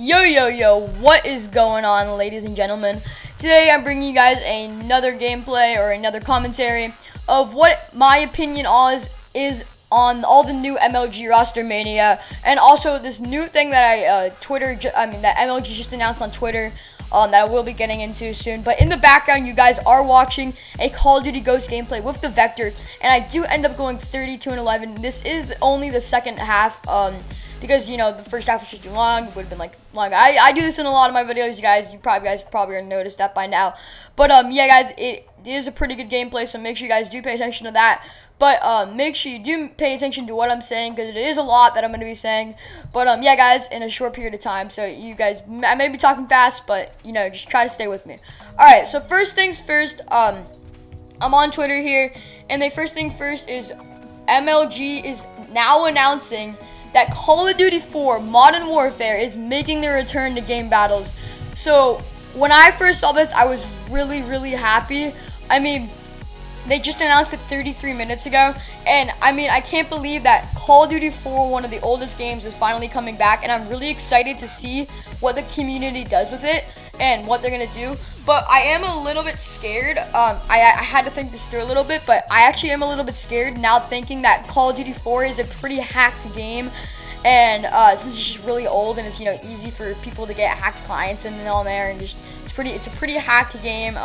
Yo, what is going on, ladies and gentlemen? Today I'm bringing you guys another gameplay or another commentary of what my opinion is on all the new MLG roster mania, and also this new thing that that MLG just announced on Twitter that I will be getting into soon. But in the background, you guys are watching a Call of Duty Ghost gameplay with the Vector, and I do end up going 32-11. This is only the second half, because, you know, the first half was just too long. It would have been, like, long. I do this in a lot of my videos, you guys. You guys probably already noticed that by now. But, yeah, guys, it is a pretty good gameplay, so make sure you guys do pay attention to that. But, make sure you do pay attention to what I'm saying, because it is a lot that I'm going to be saying. But, yeah, guys, in a short period of time. So, you guys, I may be talking fast, but, you know, just try to stay with me. Alright, so first things first, I'm on Twitter here, and the first thing first is MLG is now announcing that Call of Duty 4 Modern Warfare is making their return to game battles. So, when I first saw this, I was really happy. I mean, they just announced it 33 minutes ago, and I mean, I can't believe that Call of Duty 4, one of the oldest games, is finally coming back, and I'm really excited to see what the community does with it and what they're gonna do. But I am a little bit scared. I had to think this through a little bit, but I actually am a little bit scared now, thinking that Call of Duty 4 is a pretty hacked game, and since it's just really old and it's, you know, easy for people to get hacked clients and all there, and just it's a pretty hacked game.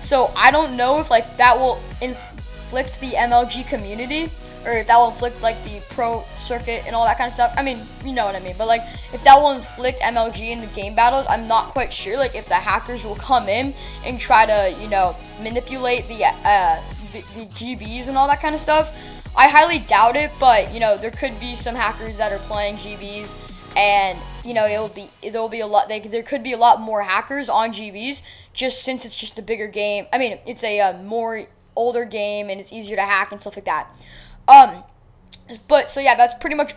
So I don't know if, like, that will inflict the MLG community, or if that will inflict, like, the pro circuit and all that kind of stuff. I mean, you know what I mean. But, like, if that will inflict MLG in the game battles, I'm not quite sure. Like, if the hackers will come in and try to, you know, manipulate the GBs and all that kind of stuff. I highly doubt it, but, you know, there could be some hackers that are playing GBs, and, you know, there could be a lot more hackers on GBs, just since it's just a bigger game. I mean, it's a more older game, and it's easier to hack and stuff like that. But so yeah, that's pretty much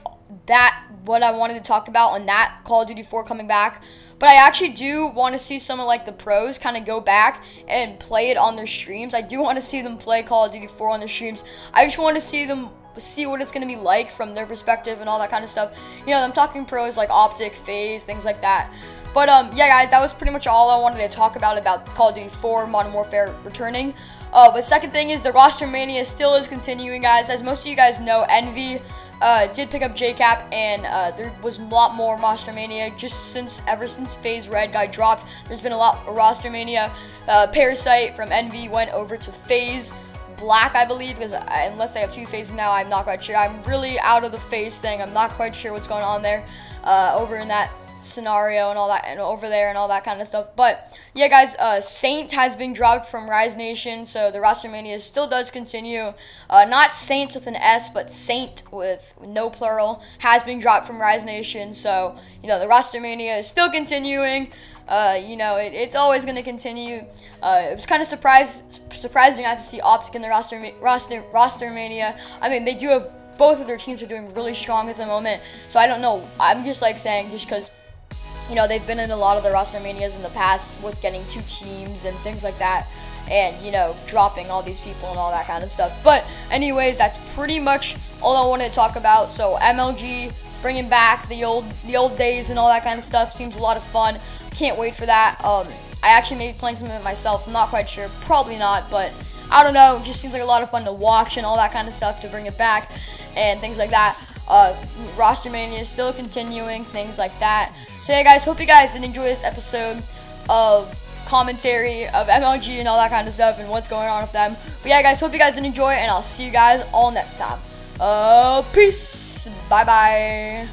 what I wanted to talk about on that Call of Duty 4 coming back. But I actually do want to see some of, like, the pros kind of go back and play it on their streams. I do want to see them play Call of Duty 4 on their streams. I just want to see what it's going to be like from their perspective and all that kind of stuff. You know, I'm talking pros like Optic, FaZe, things like that. But, yeah, guys, that was pretty much all I wanted to talk about Call of Duty 4 Modern Warfare returning. But second thing is the roster mania still is continuing, guys. As most of you guys know, Envy did pick up JCap, and there was a lot more roster mania ever since FaZe Red got dropped. There's been a lot of roster mania. Parasite from Envy went over to FaZe Black, I believe, because unless they have two phases now, I'm not quite sure. I'm really out of the FaZe thing. I'm not quite sure what's going on there over in that scenario and all that, and over there and all that kind of stuff. But yeah, guys, Saint has been dropped from Rise Nation, so the roster mania still does continue. Not Saints with an S, but Saint with no plural has been dropped from Rise Nation, so, you know, the roster mania is still continuing. You know, it's always going to continue. It was kind of surprising not to see Optic in the roster mania. I mean, they do have, both of their teams are doing really strong at the moment, so I don't know. I'm just, like, saying, just because, you know, they've been in a lot of the roster manias in the past with getting two teams and things like that, and, you know, dropping all these people and all that kind of stuff. But anyways, that's pretty much all I wanted to talk about. So MLG bringing back the old days and all that kind of stuff seems a lot of fun. Can't wait for that. I actually may be playing some of it myself. I'm not quite sure. Probably not, but I don't know. It just seems like a lot of fun to watch and all that kind of stuff to bring it back and things like that. Roster mania is still continuing, things like that. So yeah, guys, hope you guys did enjoy this episode of commentary of MLG and all that kind of stuff and what's going on with them. But yeah, guys, hope you guys did enjoy, and I'll see you guys all next time. Peace. Bye-bye.